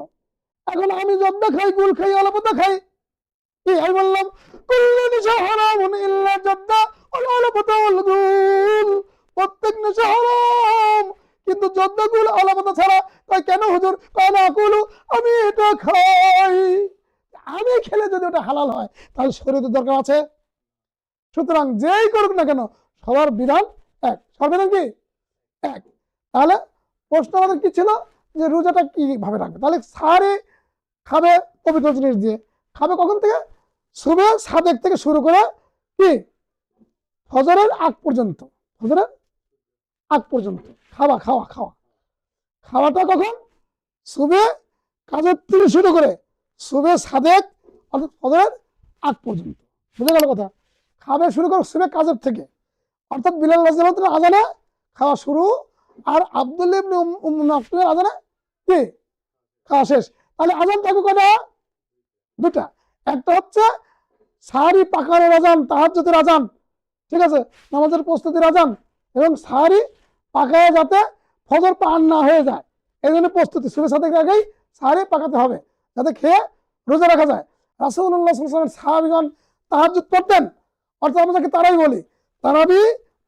এখন আমি জর্দা খাই, গুল খাই, আলাপাতা খাই, কি আমি বললাম কুল্লু নিশা হারামুন ইল্লা জর্দা ওয়াল আলাপাতা ওয়াল গুল, প্রত্যেক নেশা হারাম কিন্তু জর্দা, গুল, আলাপাতা ছাড়া। তাই কেন হুজুর? কয় না কুলু, আমি এটা খাই। আমি খেলে যদি ওটা হালাল হয়, তাহলে শরীয়তের দরকার আছে? সুতরাং যেই করুক না কেন, সবার বিধান এক। সবার বিধান কি এক। তাহলে প্রশ্ন আমাদের কি ছিল যে রোজাটা কিভাবে রাখবে? তাহলে সাহারি খাবে পবিত্র জিনিস দিয়ে। খাবে কখন থেকে? সুবে সাদেক থেকে শুরু করে কি ফজরের আগ পর্যন্ত। ফজরের আগ পর্যন্ত খাওয়াটা কখন? সুবে কাজের থেকে শুরু করে সুবে সাদেক অর্থাৎ ফজরের আগ পর্যন্ত। বুঝে গেল কথা? খাবে শুরু করবে কাজের থেকে, অর্থাৎ বিলাল রাদিয়াল্লাহু তাআলা আজানে খাওয়া শুরু, আর আব্দুল্লাহ ইবনে উম্মে মাকতুমের আজানে কি খাওয়া শেষ। তাহলে আজান থাকবে কয়টা? দুটা। একটা হচ্ছে সাহারি পাকানোর আজান, তাহাজ্জুদের আজান, ঠিক আছে, নামাজের প্রস্তুতির আজান, এবং সাহারি পাকায় যাতে ফজর পার না হয়ে যায় এই জন্য প্রস্তুতি, সুবহ সাদেকের আগেই সাহারি পাকাতে হবে যাতে খেয়ে রোজা রাখা যায়। রাসূলুল্লাহ সাল্লাল্লাহু আলাইহি ওয়াসাল্লাম সাহাবীগণ তাহাজ্জুদ পড়তেন, অর্থাৎ আমরা যাকে তারাই বলি। তারাবি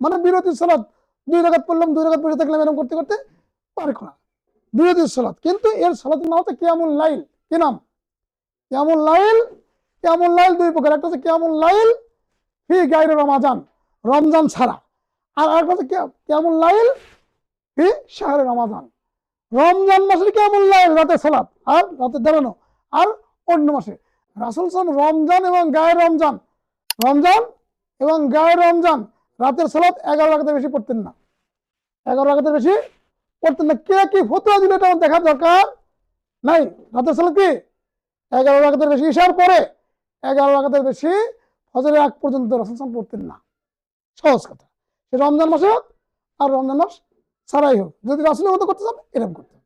মানে বিরতির সালাত, 2 রাকাত পড়লাম, 2 রাকাত পড়ে থাকলাম, এরকম করতে করতে পার করা বিরতির সালাত। কিন্তু এর সালাতের নাম হচ্ছে কিয়ামুল লাইল। কি নাম? কিয়ামুল লাইল। কিয়ামুল লাইল দুই প্রকার, একটা হচ্ছে কিয়ামুল লাইল ফি গায়রি রমাজান, রমজান ছাড়া, আর আরেকটা হচ্ছে কিয়ামুল লাইল ফি শাহরি রমাজান, রমজান মাসের কিয়ামুল লাইল, রাতের সালাত আর রাতের দাঁড়ানো, আর অন্য মাসে। রাসূল সাল্লাল্লাহু আলাইহি ওয়াসাল্লাম রমজান এবং গায়ের রমজান, রমজান এবং গায়ের রমজান রাতের সালাত 11 রাকাতের বেশি পড়তেন না, 11 রাকাতের বেশি পড়তেন না। কে কি ফতোয়া দিল এটা আমার দেখার দরকার নাই। রাতের সালাত কি 11 রাকাতের বেশি, ইশার পরে 11 রাকাতের বেশি ফজরের আগ পর্যন্ত রাসূল সাল্লাল্লাহু আলাইহি ওয়াসাল্লাম পড়তেন না। সহজ কথা। সে রমজান মাসে হোক আর রমজান মাস ছাড়াই হোক, যদি রাসূলের মতো করতে চান এরকম করতে হবে।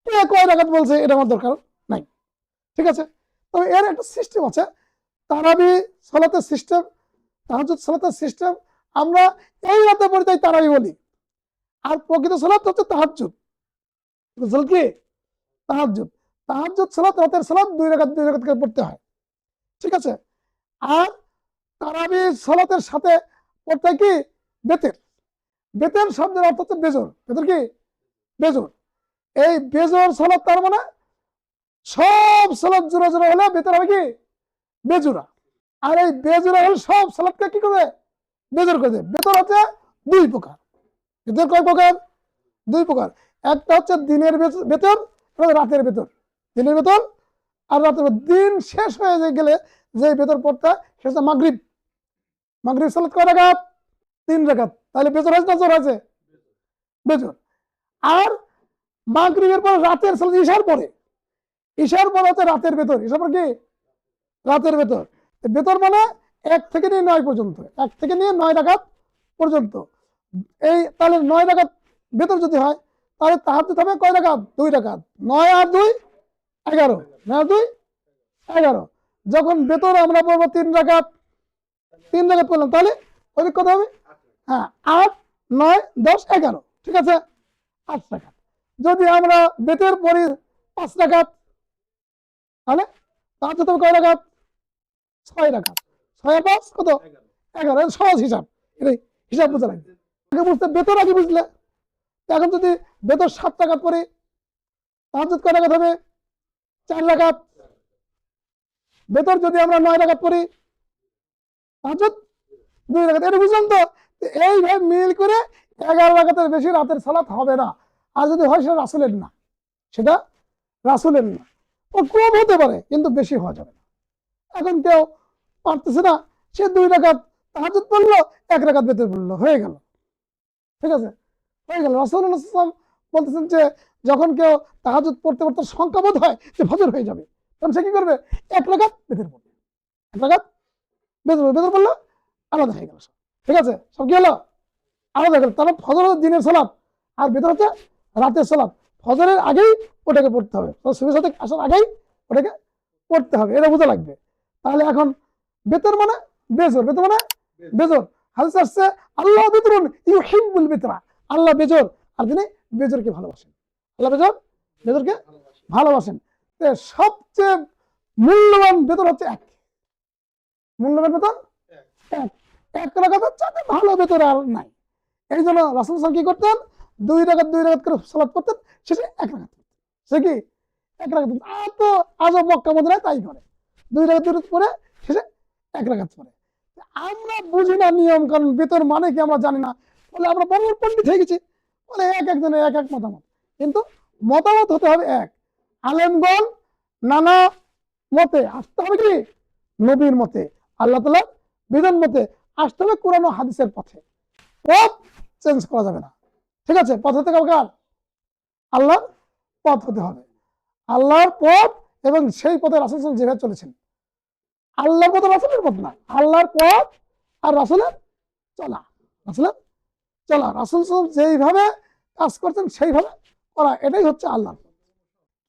কে কয় রাকাত বলছে এটা আমার দরকার নাই, ঠিক আছে। তবে এর একটা সিস্টেম আছে, তারাবি সালাতের সিস্টেম, তাহাজ্জুদ সালাতের সিস্টেম। আমরা এই রাতে পড়ি তাই তারাবি বলি, আর প্রকৃত সালাত হচ্ছে তাহাজ্জুদ। সালাত কি? তাহাজ্জুদ। তাহাজ্জুদ সালাত রাতের সালাত 2 রাকাত 2 রাকাত করে পড়তে হয়, ঠিক আছে। আর তারাবি সালাতের সাথে পড়তে হয় কি? বেতের। বেতের শব্দের অর্থ হচ্ছে বেজর। বেতের কি? বেজর। এই বেজর সালাত তার মানে সব সালাত জোড়া জোড়া হলে বেতের হবে কি? বেজোড়া। আর এই বেজোড়া হলে সব সালাতকে কি করবে? বেজর করে দেবে। বেতর হচ্ছে 2 প্রকার। বেতর কয় প্রকার? 2 প্রকার। একটা হচ্ছে দিনের বেতন এবং রাতের বেতন। দিনের বেতন আর রাতের বেতন। দিন শেষ হয়ে গেলে যে বেতন পড়তে হয় সেটা হচ্ছে মাগরিব। মাগরিব সালাত কয় রাকাত? 3 রাকাত। তাহলে বেতর আছে না জোর আছে? বেজর। আর মাগরিবের পর রাতের সালাত ইশার পরে, ইশার পরে হচ্ছে রাতের বেতর। ইশার পর কি? রাতের বেতর। বেতর মানে 1 থেকে নিয়ে 9 পর্যন্ত, 1 থেকে নিয়ে 9 রাকাত পর্যন্ত। এই তাহলে 9 রাকাত বেতর যদি হয় তাহলে তাহাজ্জুদ হবে কয় রাকাত? 2 রাকাত। 9 আর 2 11, 9 আর 2 11। যখন বেতর আমরা পড়বো 3 রাকাত, 3 রাকাত পড়লাম, তাহলে ওই কত হবে? হ্যাঁ, 8 9 10 11, ঠিক আছে, 8 রাকাত। যদি আমরা বেতের পড়ি 5 রাকাত তাহলে তাহাজ্জুদ হবে কয় রাকাত? 6 রাকাত। 6 আর 5 কত? 11। সহজ হিসাব, এটাই হিসাব বুঝা লাগবে। আগে বুঝতে বেতর আগে বুঝলে। এখন যদি বেতর 7 রাকাত পড়ি তাহাজ্জুদ কয় রাকাত হবে? 4 রাকাত। বেতর যদি আমরা 9 রাকাত পড়ি তাহাজ্জুদ 2 রাকাত। এটা বুঝলাম তো? এইভাবে মিল করে 11 রাকাতের বেশি রাতের সালাত হবে না। আর যদি হয় সেটা রাসূলের না, সেটা রাসূলের না। ও কম হতে পারে কিন্তু বেশি হওয়া যাবে না। এখন কেউ পারতেছে না, সে 2 রাকাত তাহাজ্জুদ পড়লো, 1 রাকাত বেতর পড়লো, হয়ে গেল, ঠিক আছে, হয়ে গেল। রাসূলুল্লাহ সাল্লাল্লাহু আলাইহি ওয়াসাল্লাম বলতেছেন যে যখন কেউ তাহাজ্জুদ পড়তে পড়তে সংখ্যাবোধ হয় যে ফজর হয়ে যাবে, তখন সে কি করবে? 1 রাকাত বেতর পড়বে, 1 রাকাত বেতর পড়লো, আলাদা হয়ে গেল সব, ঠিক আছে, সব কি হলো? আলাদা হয়ে গেল। তাহলে ফজর হচ্ছে দিনের সালাত আর বেতর হচ্ছে রাতের সালাত। ফজরের আগেই ওটাকে পড়তে হবে, সুবহ সাদেক আসার আগেই ওটাকে পড়তে হবে, এটা বোঝা লাগবে। তাহলে এখন বেতর মানে বেজর, বেতর মানে বেজর। হাদিস আসছে আল্লাহ বেতরুন ইউহিব্বুল বিতরা, আল্লাহ বেজর আর তিনি বেজরকে ভালোবাসেন। আল্লাহ বেজর বেজরকে ভালোবাসেন। সবচেয়ে মূল্যবান বেতন হচ্ছে 1। মূল্যবান বেতন 1। 1 রাকাতের চাইতে ভালো বেতন আর নাই। এই জন্য রাসূল সাল্লাল্লাহু আলাইহি ওয়াসাল্লাম কি করতেন? 2 রাকাত 2 রাকাত করে সালাত পড়তেন, শেষে 1 রাকাত। সে কি 1 রাকাত? আর তো আজব মক্কা মদিনায় তাই করে, 2 রাকাত 2 রাকাত পড়ে শেষে 1 রাকাত পড়ে। আমরা বুঝি না নিয়ম কারণ, বেতন মানে কি আমরা জানি না, বলে আমরা বড় পণ্ডিত হয়ে গেছি, বলে এক একজনের এক এক মতামত। কিন্তু মতামত হতে হবে এক। আলেমগণ নানা মতে আসতে হবে কি? নবীর মতে, আল্লাহ তাআলার বিধান মতে আসতে হবে, কোরআন ও হাদিসের পথে। পথ চেঞ্জ করা যাবে না, ঠিক আছে। পথ হতে হবে কার? আল্লাহর পথ হতে হবে, আল্লাহর পথ, এবং সেই পথে রাসূল সাল্লাল্লাহু আলাইহি ওয়াসাল্লাম যেভাবে চলেছেন আল্লাহর পথ রাসূলের পথ না, আল্লাহর পথ আর রাসূলের চলা, রাসূলের চলা, রাসূল যেইভাবে কাজ করতেন সেইভাবে করা, এটাই হচ্ছে আল্লাহর পথ।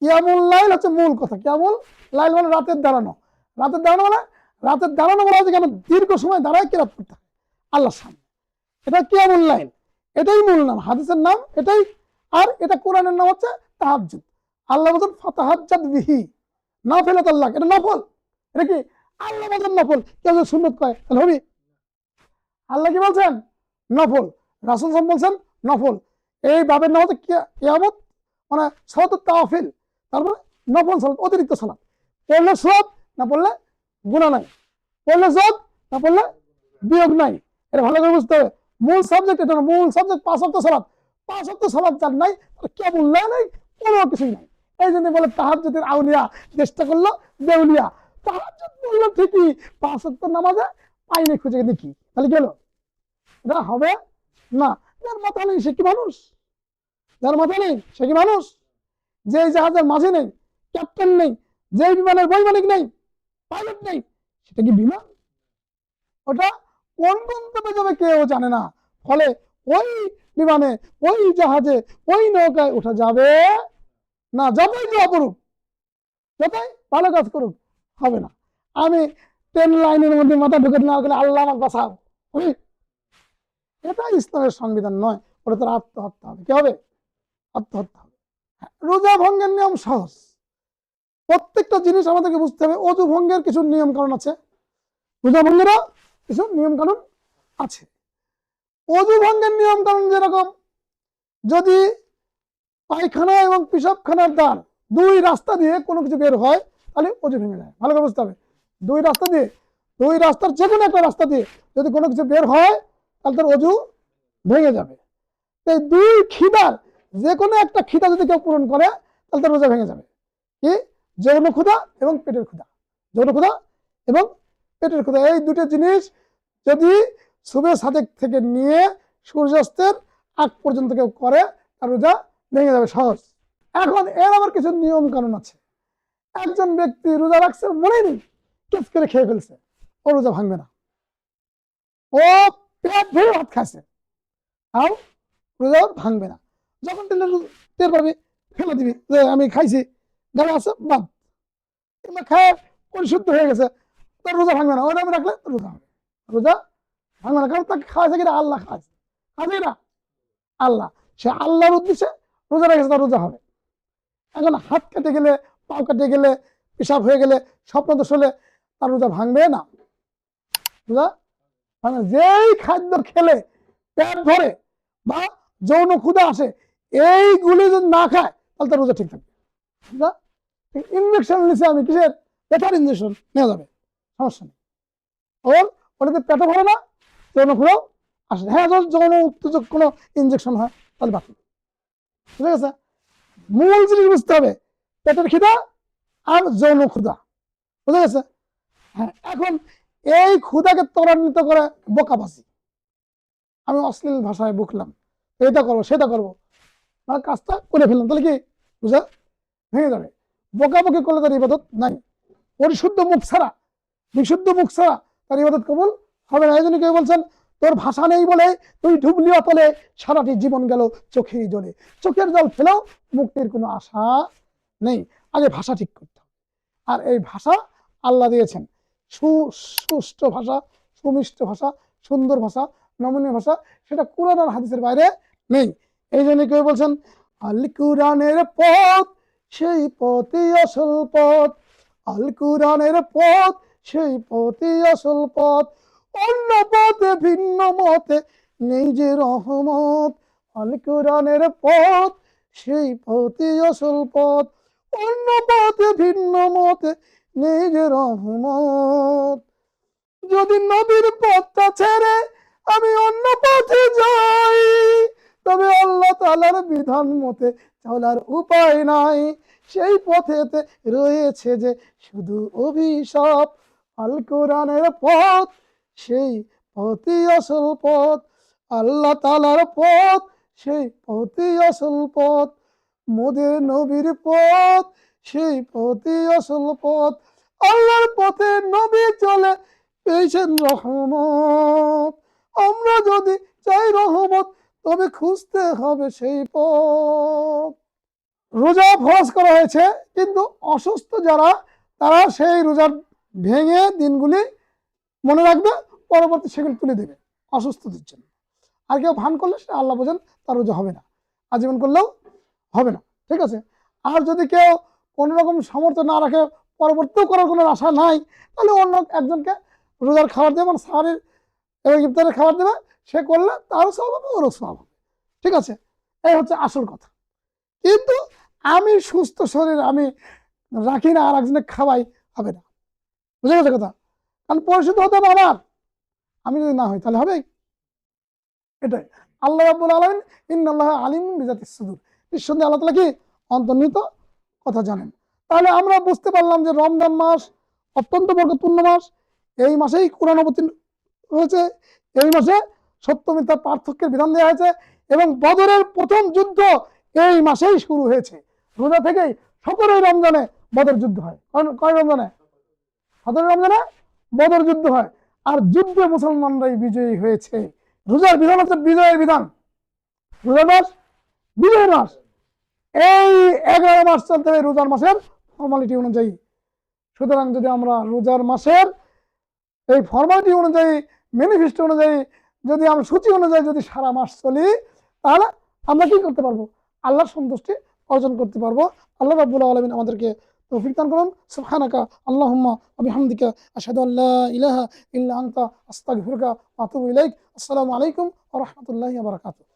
কিয়ামুল লাইল হচ্ছে মূল কথা। কিয়ামুল লাইল মানে রাতের দাঁড়ানো। রাতের দাঁড়ানো মানে রাতের দাঁড়ানো বলা হচ্ছে কেন, দীর্ঘ সময় দাঁড়ায় কিরাত করতে হয় আল্লাহর সামনে, এটা কিয়ামুল লাইল, এটাই মূল নাম, হাদিসের নাম এটাই। আর এটা কোরআনের নাম হচ্ছে তাহাজ্জুদ। আল্লাহ বলেন ফাতাহাজ্জাদ বিহি নাফিলাতাল্লাহ, এটা নফল। এটা কি আল্লাহ বলেন নফল, কেউ যদি সুন্নত কয় তাহলে হবে? আল্লাহ কি বলছেন? নফল। রাসূল সাল্লাল্লাহু বলছেন নফল। এই বাবের নাম হচ্ছে কিয়ামত, মানে সালাতুত তাওয়াফিল, তারপরে নফল সালাত, অতিরিক্ত সালাত। পড়লে সওয়াব, না পড়লে গুনাহ নাই, পড়লে সওয়াব, না পড়লে বিয়োগ নাই। এটা ভালো করে বুঝতে হবে। মূল সাবজেক্ট এটা না, মূল সাবজেক্ট 5 ওয়াক্ত সালাত। 5 ওয়াক্ত সালাত যার নাই তার কেবল নাই, কোনো কিছুই নাই। এই জন্য বলে তাহাজ্জুদের আউলিয়া চেষ্টা করলো দেউলিয়া। তাহাজ্জুদ বললো ঠিকই, 5 ওয়াক্ত নামাজে পাইনি খুঁজে দেখি, তাহলে গেল, এটা হবে না। যার মাথা নেই সে কি মানুষ? যার মাথা নেই সে কি মানুষ? যে জাহাজের মাঝে নেই, ক্যাপ্টেন নেই, যে বিমানের বৈমানিক নেই, পাইলট নেই, সেটা কি বিমান? ওটা কোন গন্তব্যে যাবে কেউ জানে না। ফলে ওই বিমানে, ওই জাহাজে, ওই নৌকায় ওঠা যাবে না। যতই দোয়া করুক, যতই ভালো কাজ করুক, হবে না। আমি 10 লাইনের মধ্যে মাথা ঢুকে না গেলে আল্লাহ আমাকে বাঁচাও, এটা ইসলামের সংবিধান নয়। ওটা তার আত্মহত্যা হবে। কি হবে? আত্মহত্যা হবে। রোজা ভঙ্গের নিয়ম সহজ। প্রত্যেকটা জিনিস আমাদেরকে বুঝতে হবে। অজু ভঙ্গের কিছু নিয়ম কানুন আছে, রোজা ভঙ্গেরও কিছু নিয়ম কানুন আছে। অজু ভঙ্গের নিয়ম কানুন যেরকম, যদি পায়খানা এবং পেশাবখানার দ্বার, দুই রাস্তা দিয়ে কোনো কিছু বের হয়, তাহলে অজু ভেঙে যায়। ভালো করে বুঝতে হবে। দুই রাস্তা দিয়ে, দুই রাস্তার যে কোনো একটা রাস্তা দিয়ে যদি কোনো কিছু বের হয়, তাহলে তার অজু ভেঙে যাবে। এই দুই খিদার যে কোনো একটা খিদা যদি কেউ পূরণ করে, তাহলে তার রোজা ভেঙে যাবে। কি? যৌন ক্ষুধা এবং পেটের ক্ষুধা। যৌন ক্ষুধা এবং পেটের ক্ষুধা, এই দুটো জিনিস যদি সুবে সাদেক থেকে নিয়ে সূর্যাস্তের আগ পর্যন্ত কেউ করে, তার রোজা ভেঙে যাবে, সহজ। এখন এর আবার কিছু নিয়ম কানুন আছে। একজন ব্যক্তি রোজা রাখছে, মনেই নেই, কেস করে খেয়ে ফেলছে, ও রোজা ভাঙবে না। ও পেট ভরে ভাত খাইছে, তাও রোজা ভাঙবে না। যখন টের পাবি, ফেলে দিবি যে আমি খাইছি, গালে আছে বাদ, কিংবা খায় পরিশুদ্ধ হয়ে গেছে, তার রোজা ভাঙবে না। ওটা আমি রাখলে রোজা হবে, রোজা ভাঙবে না। কারণ তাকে খাওয়াছে কিনা আল্লাহ, খাওয়াছে, খাওয়াছে কিনা আল্লাহ, সে আল্লাহর উদ্দেশ্যে রোজা রেখেছে, তার রোজা হবে। এখন হাত কেটে গেলে, পাও কেটে গেলে, পেশাব হয়ে গেলে, স্বপ্ন দোষ হলে তার রোজা ভাঙবে না। রোজা ভাঙবে। যেই খাদ্য খেলে পেট ভরে বা যৌন ক্ষুধা আসে, এইগুলি যদি না খায়, তাহলে তার রোজা ঠিক থাকবে। ইঞ্জেকশন নিচ্ছে আমি, কিসের? পেটার ইঞ্জেকশন নেওয়া যাবে, সমস্যা নেই। ওর ওটাতে পেটে ভরে না, যৌন ক্ষুধাও আসে। হ্যাঁ, যৌন উত্তেজক কোনো ইঞ্জেকশন হয়, তাহলে বাকি। ঠিক আছে? মূল জিনিস বুঝতে হবে, পেটের খিদা আর যৌন ক্ষুধা। বুঝা গেছে? হ্যাঁ, এখন এই ক্ষুধাকে ত্বরান্বিত করে বোকাবাজি। আমি অশ্লীল ভাষায় বকলাম, এটা করবো সেটা করবো, মানে কাজটা করে ফেললাম, তাহলে কি বুঝা ভেঙে যাবে। বকাবকি করলে তার ইবাদত নাই। পরিশুদ্ধ মুখ ছাড়া, বিশুদ্ধ মুখ ছাড়া তার ইবাদত কবুল হবে না। এই জন্য কেউ বলছেন, তোর ভাষা নেই বলে তুই ডুবলি অতলে, সারাটি জীবন গেল চোখেই জলে। চোখের জল ফেলেও মুক্তির কোনো আশা নেই। আগে ভাষা ঠিক করতে হবে। আর এই ভাষা আল্লাহ দিয়েছেন, সুষ্ঠ ভাষা, সুমিষ্ট ভাষা, সুন্দর ভাষা, নমনীয় ভাষা, সেটা কুরআন আর হাদিসের বাইরে নেই। এই জন্য কেউ বলছেন, আল কুরআনের পথ সেই পথই আসল পথ, আল কুরআনের পথ সেই পথই আসল পথ, অন্য পথে ভিন্ন মতে নেই যে রহমত। আল কুরআনের পথ সেই পথই আসল পথ, অন্য পথে ভিন্ন মতে নেই যে রহমত। যদি নবীর পথটা ছেড়ে আমি অন্য পথে যাই, তবে আল্লাহ তাআলার বিধান মতে চলার উপায় নাই। সেই পথেতে রয়েছে যে শুধু অভিশাপ। আল কোরআনের পথ সেই পথই আসল পথ, আল্লাহ তাআলার পথ সেই পথই আসল পথ, মোদের নবীর পথ সেই পথই আসল পথ, আল্লাহর পথে নবী চলে পেয়েছেন রহমত। আমরা যদি চাই রহমত তবে খুঁজতে হবে সেই পথ। রোজা ফরজ করা হয়েছে, কিন্তু অসুস্থ যারা তারা সেই রোজার ভেঙে দিনগুলি মনে রাখবে, পরবর্তী সেগুলো তুলে দেবে অসুস্থদের জন্য। আর কেউ ভান করলে সেটা আল্লাহ বোঝেন, তার রোজা হবে না, আজীবন করলেও হবে না, ঠিক আছে। আর যদি কেউ কোনো রকম সামর্থ্য না রাখে, পরবর্তীও করার কোনো আশা নাই, তাহলে অন্য একজনকে রোজার খাবার দেবে, মানে সাহারির এবং ইফতারের খাবার দেবে, সে করলে তারও সওয়াব হবে, ওরও সওয়াব হবে, ঠিক আছে। এই হচ্ছে আসল কথা। কিন্তু আমি সুস্থ শরীর আমি রাখি না আর একজনে খাওয়াই, হবে না, বুঝে গেছে কথা। কারণ পরিশুদ্ধ হতে হবে আমার, আমি যদি না হই তাহলে হবে। এটাই আল্লাহ রাব্বুল আলামিন ইন্নাল্লাহা আলিমুম বিযাতিস সুদূর, নিঃসন্দেহে আল্লাহ তাআলা কি অন্তর্নিহিত কথা জানেন। তাহলে আমরা বুঝতে পারলাম যে রমজান মাস অত্যন্ত বরকতপূর্ণ মাস। এই মাসেই কোরআন অবতীর্ণ হয়েছে, এই মাসে সত্য মিথ্যার পার্থক্যের বিধান দেওয়া হয়েছে, এবং বদরের প্রথম যুদ্ধ এই মাসেই শুরু হয়েছে। রোজা থেকেই 17 রমজানে বদর যুদ্ধ হয়। কয় রমজানে? 17 রমজানে বদর যুদ্ধ হয়, আর যুদ্ধে মুসলমানরাই বিজয়ী হয়েছে। রোজার বিধান হচ্ছে বিজয়ের বিধান। রোজার মাস বিজয়ের মাস। এই 11 মাস চলতে হবে রোজার মাসের ফর্মালিটি অনুযায়ী। সুতরাং যদি আমরা রোজার মাসের এই ফর্মালিটি অনুযায়ী, ম্যানিফেস্টো অনুযায়ী, যদি আমরা সূচি অনুযায়ী যদি সারা মাস চলি, তাহলে আমরা কি করতে পারবো? আল্লাহর সন্তুষ্টি অর্জন করতে পারবো। আল্লাহ রাব্বুল আলামিন আমাদেরকে তৌফিক দান করুন। সুবহানাকা আল্লাহুম্মা ওয়া বিহামদিকা আশহাদু আল্লা ইলাহা ইল্লা আনতা আস্তাগফিরুকা ওয়া আতুবু ইলাইক। আসসালামু আলাইকুম ওয়া রাহমাতুল্লাহি ওয়া বারাকাতুহু।